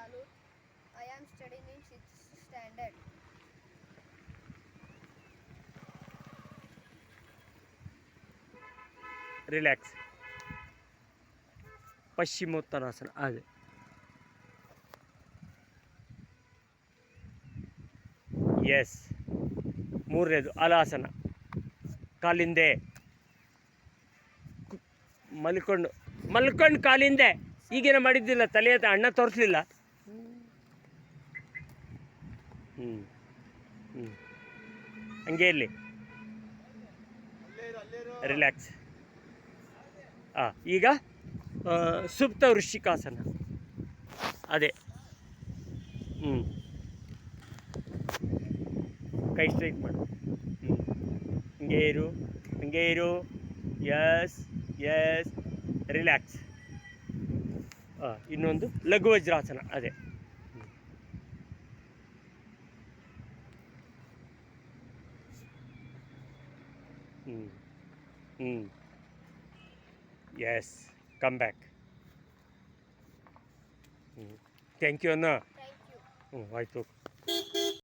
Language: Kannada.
Salut. I am studying in 6th standard. Relax. ಪಶ್ಚಿಮೋತ್ತರಾಸನ ಅದೇ. ಎಸ್. ಮೂರನೇದು ಹಲಾಸನ. ಕಾಲಿಂದೆ ಮಲ್ಕೊಂಡು ಕಾಲಿಂದೆ ಈಗೇನ ಮಾಡಿದ್ದಿಲ್ಲ, ತಲೆ ಅಣ್ಣ ತೋರಿಸ್ಲಿಲ್ಲ. ಹಂಗೆ ಇರಲಿ. ರಿಲ್ಯಾಕ್ಸ್. ಈಗ ಸುಪ್ತ ವೃಶ್ಚಿಕಾಸನ ಅದೇ. ಕೈ ಸ್ಟ್ರೈಟ್ ಮಾಡು. ಹಂಗೆ ಇರು, ಹಂಗೆ ಇರು. Yes yes. ರಿಲ್ಯಾಕ್ಸ್. ಇನ್ನೊಂದು ಲಘು ವಜ್ರಾಸನ ಅದೇ. Yes. Come back. Thank you ಅನ್ನ. Thank you. ಆಯಿತು.